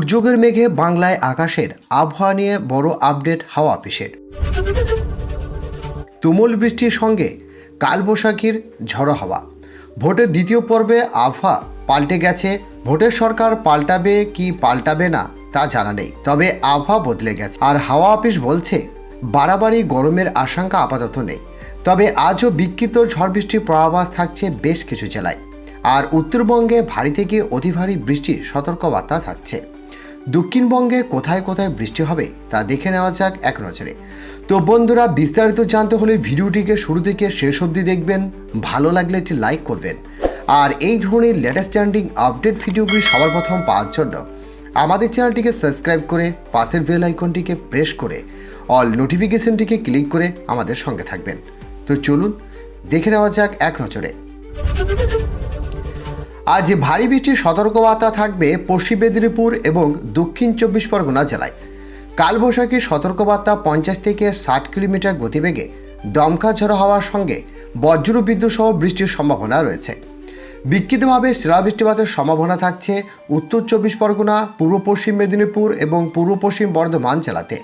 দুর্যোগের মেঘে বাংলায় আকাশের আবহাওয়া নিয়ে বড় আপডেট হাওয়া অফিসের। তুমুল বৃষ্টির সঙ্গে কালবৈশাখীর ঝড়ো হাওয়া। ভোটের দ্বিতীয় পর্বে আবহাওয়া পাল্টে গেছে। ভোটের সরকার পাল্টাবে কি পাল্টাবে না তা জানা নেই, তবে আবহাওয়া বদলে গেছে। আর হাওয়া অফিস বলছে বাড়াবাড়ি গরমের আশঙ্কা আপাতত নেই, তবে আজও বিক্ষিপ্ত ঝড় বৃষ্টির পূর্বাভাস থাকছে বেশ কিছু জেলায়। আর উত্তরবঙ্গে ভারী থেকে অতি ভারী বৃষ্টির সতর্কবার্তা থাকছে। দক্ষিণবঙ্গে কোথায় কোথায় বৃষ্টি হবে তা দেখে নেওয়া যাক এক নজরে। তো বন্ধুরা, বিস্তারিত জানতে হলে ভিডিওটিকে শুরু থেকে শেষ অবধি দেখবেন। ভালো লাগলে একটি লাইক করবেন। আর এই ধরনের লেটেস্ট ট্রেন্ডিং আপডেট ভিডিওগুলি সবার প্রথম পাওয়ার জন্য আমাদের চ্যানেলটিকে সাবস্ক্রাইব করে পাশের বেল আইকনটিকে প্রেস করে অল নোটিফিকেশনটিকে ক্লিক করে আমাদের সঙ্গে থাকবেন। তো চলুন দেখে নেওয়া যাক এক নজরে। আজ ভারী বৃষ্টির সতর্কবার্তা থাকবে পশ্চিম মেদিনীপুর এবং দক্ষিণ 24 পরগনা জেলায়। কালবৈশাখীর সতর্কবার্তা 50 থেকে 60 কিলোমিটার গতিবেগে দমকা ঝড়ো হাওয়ার সঙ্গে বজ্র বিদ্যুৎ সহ বৃষ্টির সম্ভাবনা রয়েছে। বিক্ষিপ্তভাবে শিলাবৃষ্টিপাতের সম্ভাবনা থাকছে উত্তর 24 পরগনা, পূর্ব পশ্চিম মেদিনীপুর এবং পূর্ব পশ্চিম বর্ধমান জেলাতে।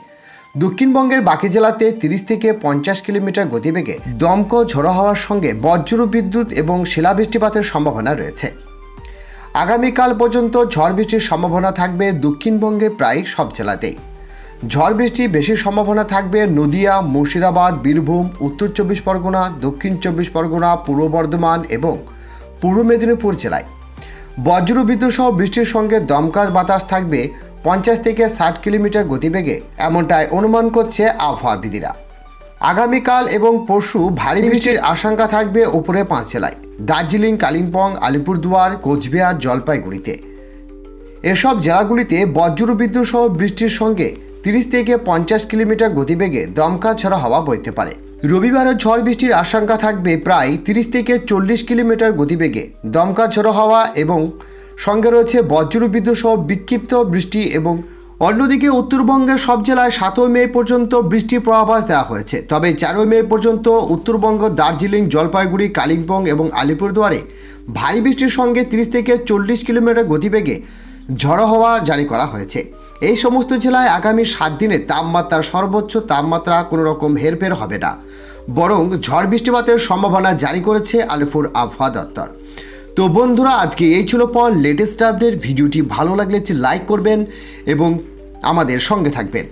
দক্ষিণবঙ্গের বাকি জেলাতে 30 থেকে 50 কিলোমিটার গতিবেগে দমকা ঝড়ো হাওয়ার সঙ্গে বজ্র বিদ্যুৎ এবং শিলাবৃষ্টিপাতের সম্ভাবনা রয়েছে। আগামীকাল পর্যন্ত ঝড় বৃষ্টির সম্ভাবনা থাকবে দক্ষিণবঙ্গে প্রায় সব জেলাতেই। ঝড় বৃষ্টির বেশি সম্ভাবনা থাকবে নদিয়া, মুর্শিদাবাদ, বীরভূম, উত্তর 24 পরগনা, দক্ষিণ 24 পরগনা, পূর্ব বর্ধমান এবং পূর্ব মেদিনীপুর জেলায়। বজ্র বিদ্যুৎ সহ বৃষ্টির সঙ্গে দমকা বাতাস থাকবে 50 থেকে 60 কিলোমিটার গতিবেগে, এমনটাই অনুমান করছে আবহাওয়াবিদরা। আগামীকাল এবং পরশু ভারী বৃষ্টির আশঙ্কা থাকবে উপরে 5 জেলায়: দার্জিলিং, কালিম্পং, আলিপুরদুয়ার, কোচবিহার, জলপাইগুড়িতে। এসব জেলাগুলিতে বজ্র বিদ্যুৎ সহ বৃষ্টির সঙ্গে 30 থেকে 50 কিলোমিটার গতিবেগে দমকা ঝড়ো হাওয়া বইতে পারে। রবিবারে ঝড় বৃষ্টির আশঙ্কা থাকবে প্রায় 30 থেকে 40 কিলোমিটার গতিবেগে দমকা ঝড়ো হাওয়া এবং সঙ্গে রয়েছে বজ্র বিদ্যুৎ সহ বিক্ষিপ্ত বৃষ্টি। এবং অন্যদিকে উত্তরবঙ্গের সব জেলায় 7 মে পর্যন্ত বৃষ্টির পূর্বাভাস দেওয়া হয়েছে, তবে 4 মে পর্যন্ত উত্তরবঙ্গ, দার্জিলিং, জলপাইগুড়ি, কালিম্পং এবং আলিপুরদুয়ারে ভারী বৃষ্টির সঙ্গে 30 থেকে 40 কিলোমিটার গতিবেগে ঝড়ো হাওয়া জারি করা হয়েছে। এই সমস্ত জেলায় আগামী 7 দিনে তাপমাত্রার সর্বোচ্চ তাপমাত্রা কোনো রকম হেরফের হবে না, বরং ঝড় বৃষ্টিপাতের সম্ভাবনা জারি করেছে আলিপুর আবহাওয়া দপ্তর। তো বন্ধুরা, আজকে এই ছিল লেটেস্ট আপডেট। ভিডিওটি ভালো লাগলে লাইক করবেন এবং আমাদের সঙ্গে থাকবেন।